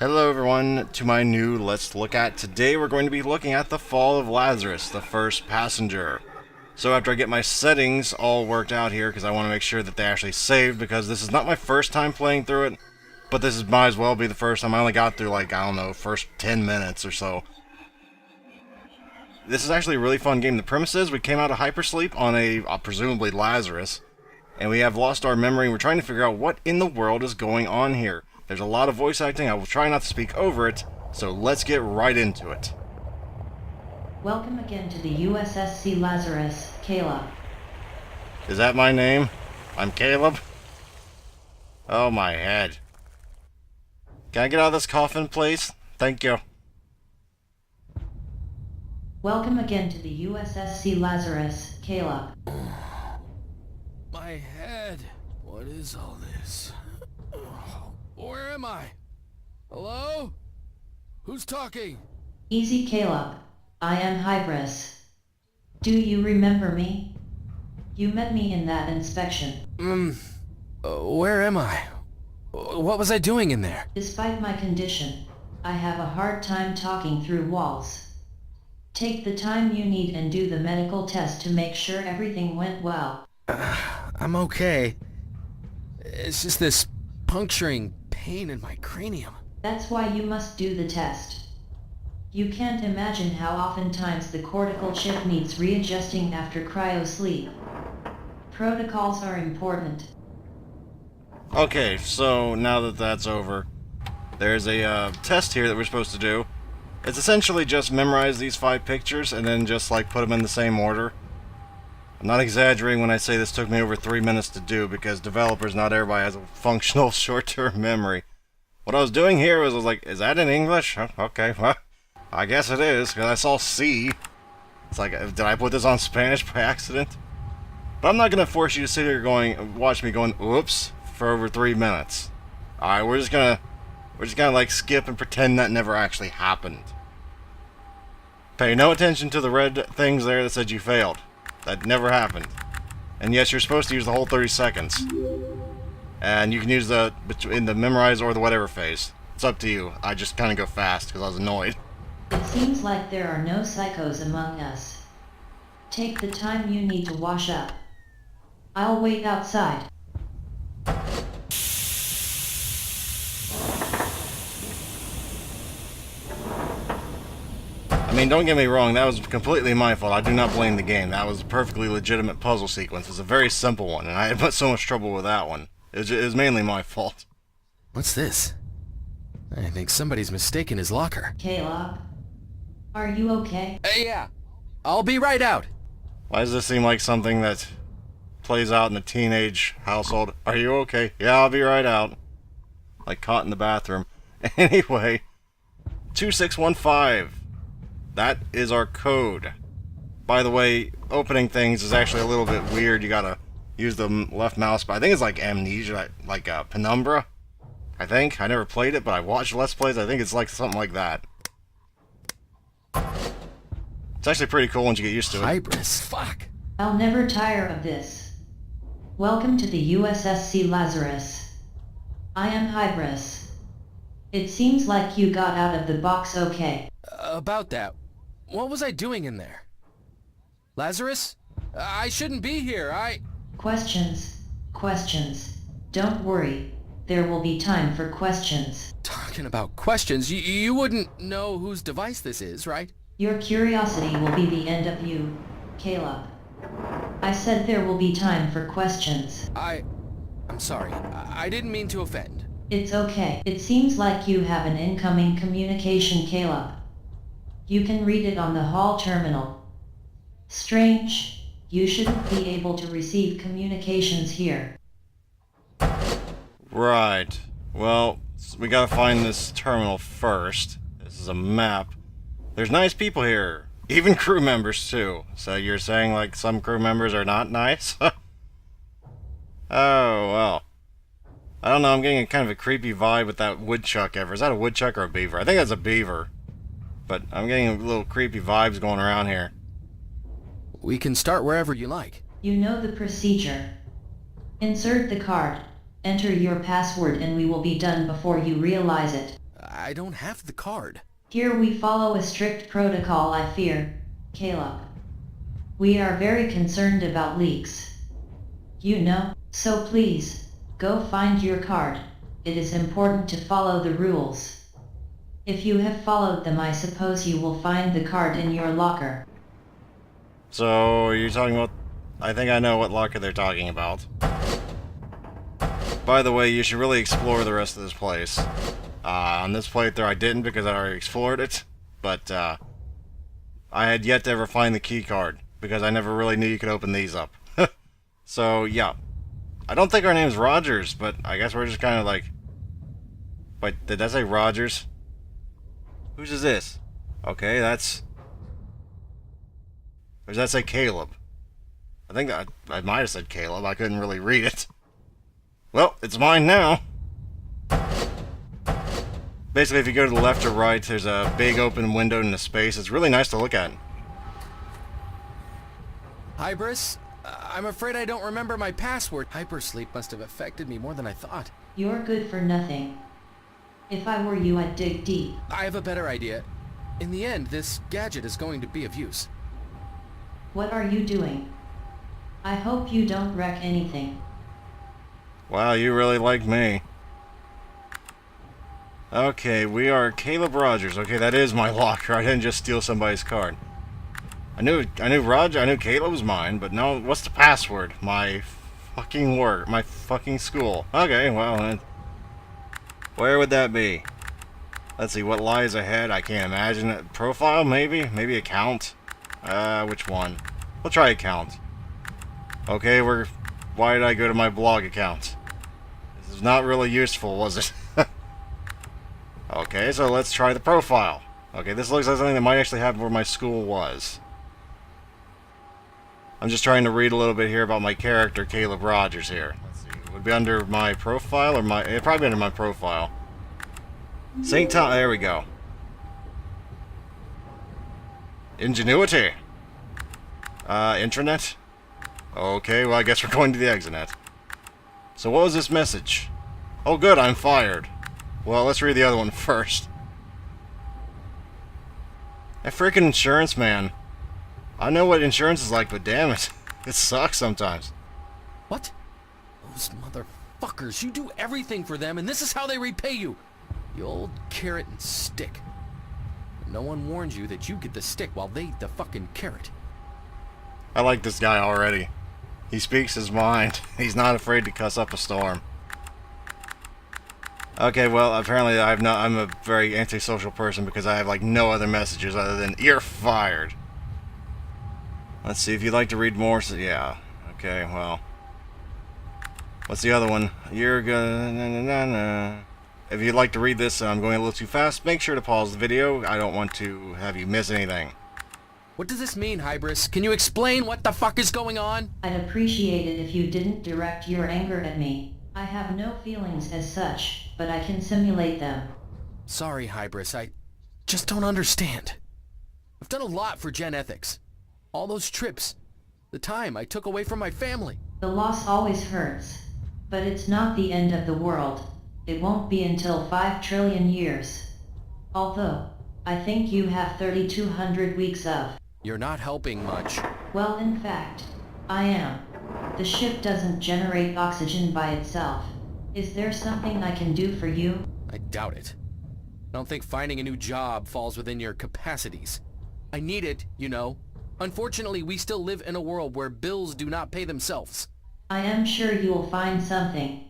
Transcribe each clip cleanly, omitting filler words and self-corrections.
Hello everyone to my new Let's Look At. Today we're going to be looking at the Fall of Lazarus, the first passenger. So after I get my settings all worked out here, because I want to make sure that they actually saved, because this is not my first time playing through it, but this might as well be the first time. I only got through like, I don't know, first 10 minutes or so. This is actually a really fun game. The premise is we came out of hypersleep on a presumably Lazarus, and we have lost our memory. We're trying to figure out what in the world is going on here. There's a lot of voice acting. I will try not to speak over it, so let's get right into it. Welcome again to the USSC Lazarus, Caleb. Is that my name? I'm Caleb? Oh, my head. Can I get out of this coffin, please? Thank you. Welcome again to the USSC Lazarus, Caleb. My head. What is all this? Where am I? Hello? Who's talking? Easy, Caleb. I am Hybris. Do you remember me? You met me in that inspection. Where am I? What was I doing in there? Despite my condition, I have a hard time talking through walls. Take the time you need and do the medical test to make sure everything went well. I'm okay. It's just this puncturing pain in my cranium. That's why you must do the test. You can't imagine how oftentimes the cortical chip needs readjusting after cryosleep. Protocols are important. Okay, so now that that's over, there's a test here that we're supposed to do. It's essentially just memorize these 5 pictures and then just like put them in the same order. I'm not exaggerating when I say this took me over 3 minutes to do, because developers, not everybody has a functional short-term memory. What I was doing here was I was like, is that in English? Oh, okay, well, I guess it is, because I saw C. It's like, did I put this on Spanish by accident? But I'm not going to force you to sit here watch me going, oops, for over 3 minutes. Alright, we're just gonna like skip and pretend that never actually happened. Pay no attention to the red things there that said you failed. That never happened. And yes, you're supposed to use the whole 30 seconds. And you can use in the memorize or the whatever phase. It's up to you. I just kind of go fast because I was annoyed. It seems like there are no psychos among us. Take the time you need to wash up. I'll wait outside. I mean, don't get me wrong, that was completely my fault. I do not blame the game. That was a perfectly legitimate puzzle sequence. It's a very simple one, and I had put so much trouble with that one. It was mainly my fault. What's this? I think somebody's mistaken his locker. Caleb, are you okay? Yeah. I'll be right out. Why does this seem like something that plays out in a teenage household? Are you okay? Yeah, I'll be right out. Like caught in the bathroom. Anyway, 2615. That is our code. By the way, opening things is actually a little bit weird. You gotta use the left mouse, but I think it's like amnesia, like Penumbra. I think. I never played it, but I watched Let's Plays. I think it's like something like that. It's actually pretty cool once you get used to it. Hybris. Fuck. I'll never tire of this. Welcome to the USSC Lazarus. I am Hybris. It seems like you got out of the box okay. About that. What was I doing in there? Lazarus? I shouldn't be here. Questions. Don't worry. There will be time for questions. Talking about questions, you wouldn't know whose device this is, right? Your curiosity will be the end of you, Caleb. I said there will be time for questions. I'm sorry. I didn't mean to offend. It's okay. It seems like you have an incoming communication, Caleb. You can read it on the hall terminal. Strange. You shouldn't be able to receive communications here. Right. Well, we gotta find this terminal first. This is a map. There's nice people here. Even crew members, too. So you're saying, like, some crew members are not nice? Oh, well. I don't know, I'm getting a kind of a creepy vibe with that woodchuck ever. Is that a woodchuck or a beaver? I think that's a beaver. But I'm getting a little creepy vibes going around here. We can start wherever you like. You know the procedure. Insert the card, enter your password, and we will be done before you realize it. I don't have the card. Here we follow a strict protocol, I fear, Caleb. We are very concerned about leaks. You know, so please, go find your card. It is important to follow the rules. If you have followed them, I suppose you will find the card in your locker. So, you're talking about... I think I know what locker they're talking about. By the way, you should really explore the rest of this place. On this playthrough I didn't because I already explored it, but I had yet to ever find the key card, because I never really knew you could open these up. So, yeah. I don't think our name's Rogers, but I guess we're just kind of like... Wait, did that say Rogers? Whose is this? Okay, that's... Or does that say Caleb? I think I might have said Caleb, I couldn't really read it. Well, it's mine now. Basically, if you go to the left or right, there's a big open window into space. It's really nice to look at. Hybris, I'm afraid I don't remember my password. Hypersleep must have affected me more than I thought. You're good for nothing. If I were you, I'd dig deep. I have a better idea. In the end, this gadget is going to be of use. What are you doing? I hope you don't wreck anything. Wow, you really like me. Okay, we are Caleb Rogers. Okay, that is my locker. I didn't just steal somebody's card. I knew Caleb was mine, but no, what's the password? My fucking work, my fucking school. Okay, well, where would that be? Let's see, what lies ahead? I can't imagine it. Profile, maybe? Maybe account? Which one? We'll try account. Okay, why did I go to my blog account? This is not really useful, was it? Okay, so let's try the profile. Okay, this looks like something that might actually happen where my school was. I'm just trying to read a little bit here about my character, Caleb Rogers here. Let's see, it would be under my profile, or it'd probably be under my profile. St. Thomas, there we go. Ingenuity. Intranet? Okay, well I guess we're going to the exonet. So what was this message? Oh good, I'm fired. Well, let's read the other one first. That freaking insurance man. I know what insurance is like, but damn it. It sucks sometimes. What? Those motherfuckers, you do everything for them, and this is how they repay you. You old carrot and stick. No one warned you that you get the stick while they eat the fucking carrot. I like this guy already. He speaks his mind. He's not afraid to cuss up a storm. Okay, well, apparently I'm a very antisocial person because I have, like, no other messages other than, you're fired. Let's see, if you'd like to read more, so, yeah. Okay, well. What's the other one? You're gonna... If you'd like to read this and I'm going a little too fast, make sure to pause the video. I don't want to have you miss anything. What does this mean, Hybris? Can you explain what the fuck is going on? I'd appreciate it if you didn't direct your anger at me. I have no feelings as such, but I can simulate them. Sorry, Hybris, I just don't understand. I've done a lot for Gen Ethics. All those trips. The time I took away from my family. The loss always hurts. But it's not the end of the world. It won't be until 5 trillion years. Although, I think you have 3,200 weeks of. You're not helping much. Well, in fact, I am. The ship doesn't generate oxygen by itself. Is there something I can do for you? I doubt it. I don't think finding a new job falls within your capacities. I need it, you know. Unfortunately, we still live in a world where bills do not pay themselves. I am sure you will find something.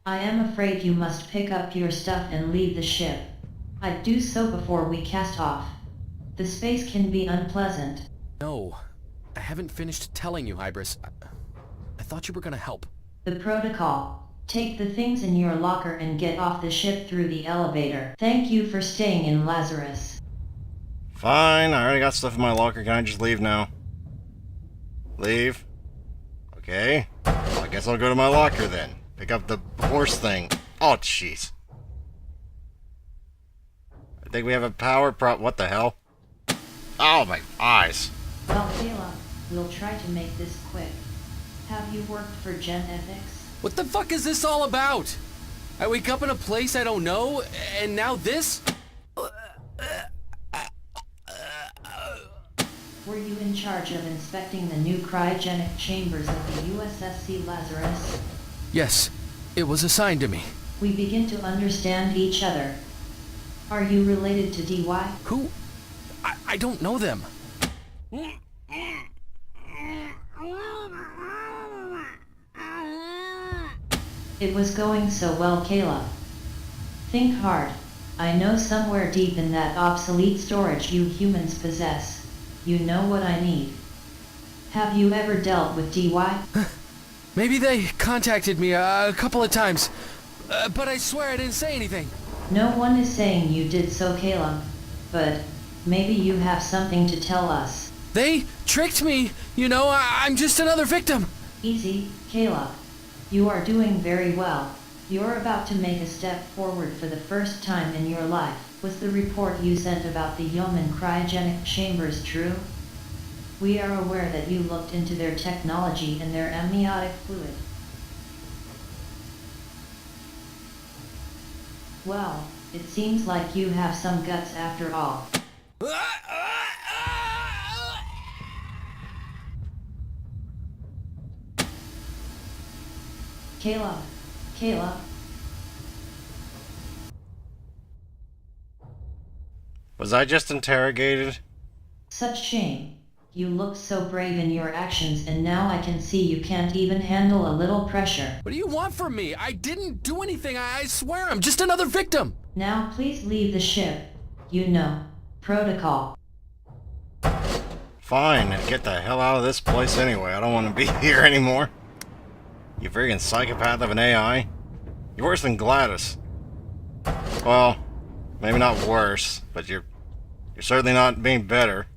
I am afraid you must pick up your stuff and leave the ship. I'd do so before we cast off. The space can be unpleasant. No, I haven't finished telling you, Hybris. I thought you were gonna help. The protocol. Take the things in your locker and get off the ship through the elevator. Thank you for staying in Lazarus. Fine, I already got stuff in my locker. Can I just leave now? Leave? Okay. Well, I guess I'll go to my locker then. Pick up the horse thing. Oh, jeez. I think we have a power prop. What the hell? Oh, my eyes. Well, Kayla, we'll try to make this quick. Have you worked for Gen Ethics? What the fuck is this all about? I wake up in a place I don't know, and now this? Were you in charge of inspecting the new cryogenic chambers of the USSC Lazarus? Yes, it was assigned to me. We begin to understand each other. Are you related to DY? Who? I don't know them. It was going so well, Kayla. Think hard. I know somewhere deep in that obsolete storage you humans possess, you know what I need. Have you ever dealt with DY? Maybe they contacted me a couple of times, but I swear I didn't say anything. No one is saying you did so, Kayla, but maybe you have something to tell us. They tricked me, I'm just another victim. Easy, Kayla. You are doing very well. You're about to make a step forward for the first time in your life. Was the report you sent about the Yeoman cryogenic chambers true? We are aware that you looked into their technology and their amniotic fluid. Well, it seems like you have some guts after all. Kayla. Was I just interrogated? Such shame. You looked so brave in your actions, and now I can see you can't even handle a little pressure. What do you want from me? I didn't do anything. I swear I'm just another victim. Now please leave the ship. Protocol. Fine, get the hell out of this place anyway. I don't want to be here anymore. You friggin' psychopath of an AI. You're worse than Gladys. Well, maybe not worse, but you're certainly not being better.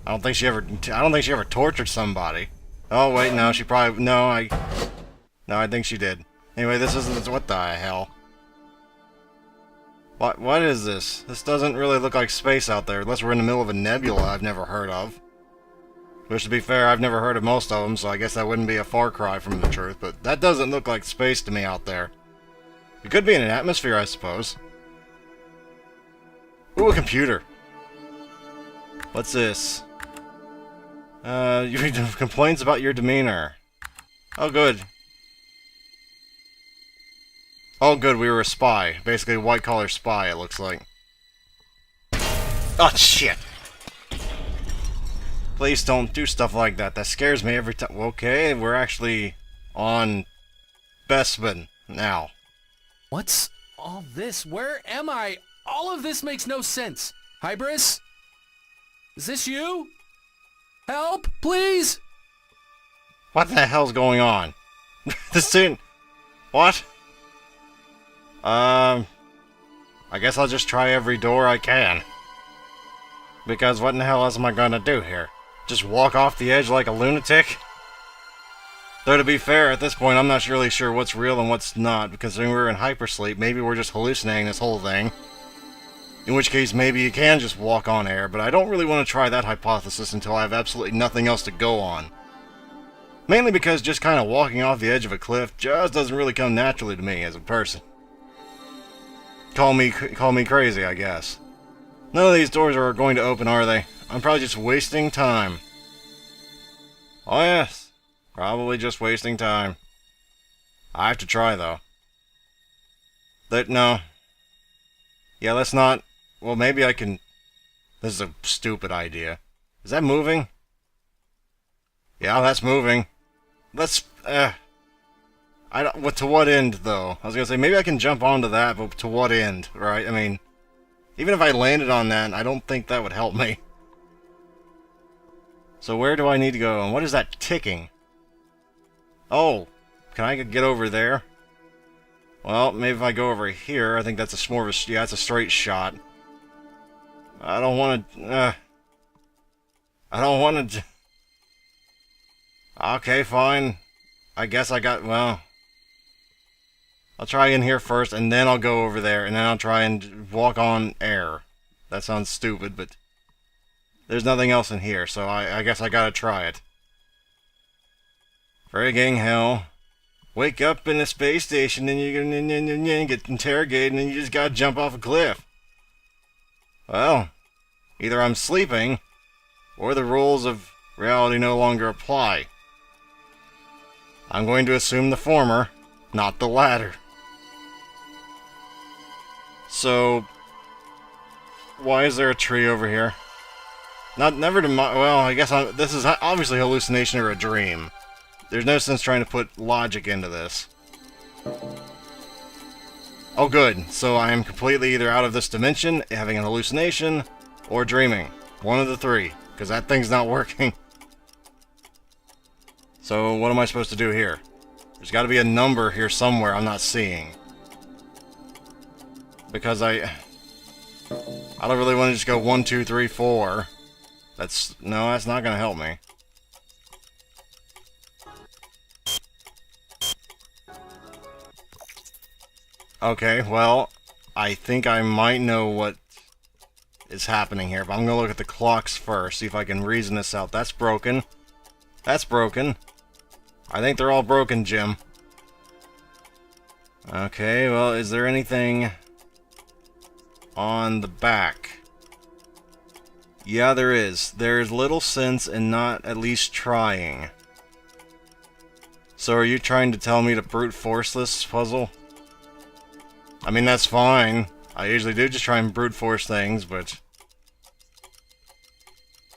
I don't think she ever tortured somebody. Oh wait, no, she probably I think she did. Anyway, this isn't what the hell. What is this? This doesn't really look like space out there, unless we're in the middle of a nebula I've never heard of. Which, to be fair, I've never heard of most of them, so I guess that wouldn't be a far cry from the truth, but that doesn't look like space to me out there. It could be in an atmosphere, I suppose. Ooh, a computer. What's this? Complaints about your demeanor. Oh, good. Oh, good, we were a spy. Basically, a white-collar spy, it looks like. Oh, shit! Please don't do stuff like that. That scares me every time. Okay, we're actually on Bespin now. What's all this? Where am I? All of this makes no sense. Hybris? Is this you? Help, please! What the hell's going on? This dude... What? I guess I'll just try every door I can. Because what in the hell else am I gonna do here? Just walk off the edge like a lunatic? Though to be fair, at this point I'm not really sure what's real and what's not, because when we're in hypersleep, maybe we're just hallucinating this whole thing. In which case, maybe you can just walk on air, but I don't really want to try that hypothesis until I have absolutely nothing else to go on. Mainly because just kind of walking off the edge of a cliff just doesn't really come naturally to me as a person. Call me crazy, I guess. None of these doors are going to open, are they? I'm probably just wasting time. Oh yes, probably just wasting time. I have to try, though. No. Yeah, let's not... Well, maybe I can... This is a stupid idea. Is that moving? Yeah, that's moving. Let's... I don't... To what end, though? I was gonna say, maybe I can jump onto that, but to what end, right? I mean... Even if I landed on that, I don't think that would help me. So where do I need to go? And what is that ticking? Oh, can I get over there? Well, maybe if I go over here, I think that's more of a... Yeah, it's a straight shot. I don't want to... I don't want to... Okay, fine. I guess I got... Well... I'll try in here first, and then I'll go over there, and then I'll try and walk on air. That sounds stupid, but... There's nothing else in here, so I guess I gotta try it. Frigging hell. Wake up in a space station, and you get interrogated, and then you just gotta jump off a cliff. Well, either I'm sleeping, or the rules of reality no longer apply. I'm going to assume the former, not the latter. So, why is there a tree over here? Never to mind. Well, I guess this is obviously hallucination or a dream. There's no sense trying to put logic into this. Oh, good. So I am completely either out of this dimension, having an hallucination, or dreaming. One of the three, because that thing's not working. So what am I supposed to do here? There's got to be a number here somewhere I'm not seeing. Because I don't really want to just go 1, 2, 3, 4. No, that's not going to help me. Okay, well, I think I might know what is happening here, but I'm going to look at the clocks first, see if I can reason this out. That's broken. That's broken. I think they're all broken, Jim. Okay, well, is there anything on the back? Yeah, there is. There's little sense in not at least trying. So are you trying to tell me to brute force this puzzle? I mean, that's fine. I usually do just try and brute force things, but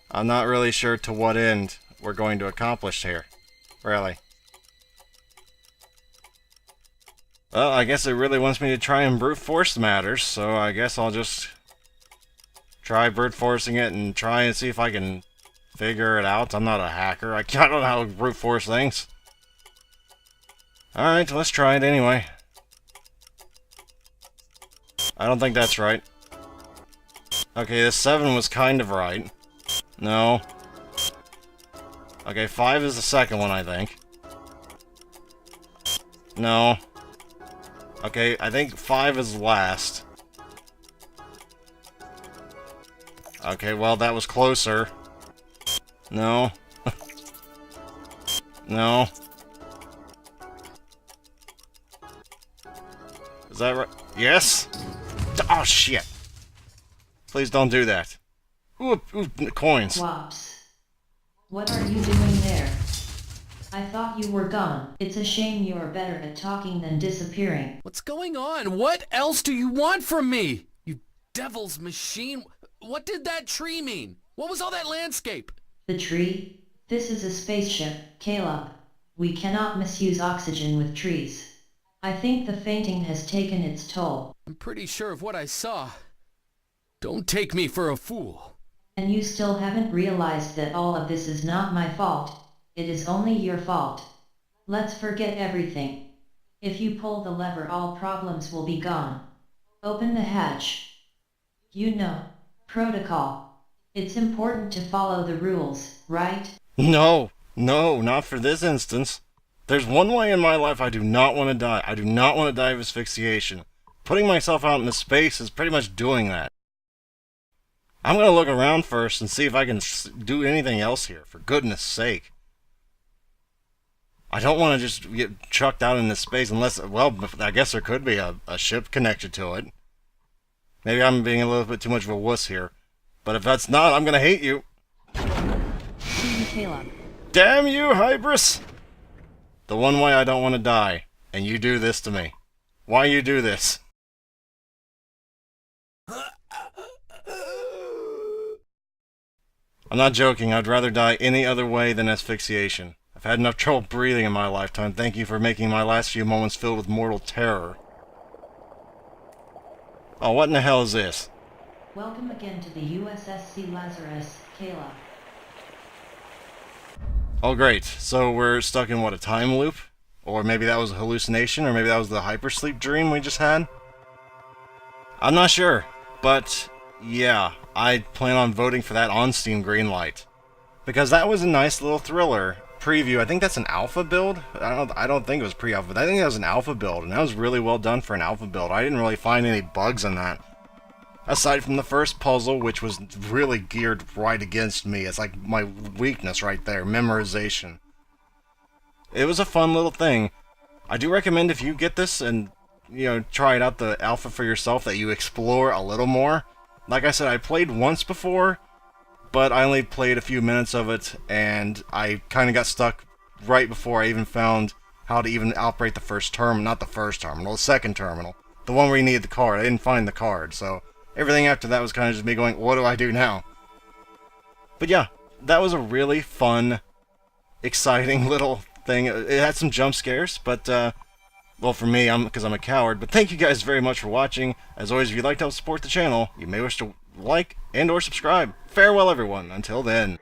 I'm not really sure to what end we're going to accomplish here. Really. Well, I guess it really wants me to try and brute force matters, so I guess I'll just try brute forcing it and try and see if I can figure it out. I'm not a hacker. I don't know how to brute force things. Alright, let's try it anyway. I don't think that's right. Okay, this 7 was kind of right. No. Okay, 5 is the second one, I think. No. Okay, I think 5 is last. Okay, well, that was closer. No. No. Is that right? Yes? Oh, shit. Please don't do that. Ooh, coins. Wops. What are you doing there? I thought you were gone. It's a shame you're better at talking than disappearing. What's going on? What else do you want from me? You devil's machine. What did that tree mean? What was all that landscape? The tree? This is a spaceship, Caleb. We cannot misuse oxygen with trees. I think the fainting has taken its toll. I'm pretty sure of what I saw. Don't take me for a fool. And you still haven't realized that all of this is not my fault. It is only your fault. Let's forget everything. If you pull the lever, all problems will be gone. Open the hatch. You know, protocol. It's important to follow the rules, right? No, not for this instance. There's one way in my life I do not want to die. I do not want to die of asphyxiation. Putting myself out into space is pretty much doing that. I'm going to look around first and see if I can do anything else here, for goodness sake. I don't want to just get chucked out into space unless, well, I guess there could be a ship connected to it. Maybe I'm being a little bit too much of a wuss here. But if that's not, I'm going to hate you. Caleb. Damn you, Hybris! The one way I don't want to die, and you do this to me. Why you do this? I'm not joking, I'd rather die any other way than asphyxiation. I've had enough trouble breathing in my lifetime. Thank you for making my last few moments filled with mortal terror. Oh, what in the hell is this? Welcome again to the USSC Lazarus, Caleb. Oh great, so we're stuck in what, a time loop? Or maybe that was a hallucination, or maybe that was the hypersleep dream we just had? I'm not sure, but yeah, I plan on voting for that on Steam Greenlight. Because that was a nice little thriller preview. I think that's an alpha build? I don't think it was pre-alpha, but I think that was an alpha build, and that was really well done for an alpha build. I didn't really find any bugs in that. Aside from the first puzzle, which was really geared right against me. It's like my weakness right there, memorization. It was a fun little thing. I do recommend if you get this and, you know, try it out the alpha for yourself, that you explore a little more. Like I said, I played once before, but I only played a few minutes of it, and I kind of got stuck right before I even found how to even operate the first terminal, not the first terminal, the second terminal, the one where you needed the card. I didn't find the card, so everything after that was kind of just me going, what do I do now? But yeah, that was a really fun, exciting little thing. It had some jump scares, but well, for me, because I'm a coward. But thank you guys very much for watching. As always, if you'd like to help support the channel, you may wish to like and or subscribe. Farewell, everyone. Until then.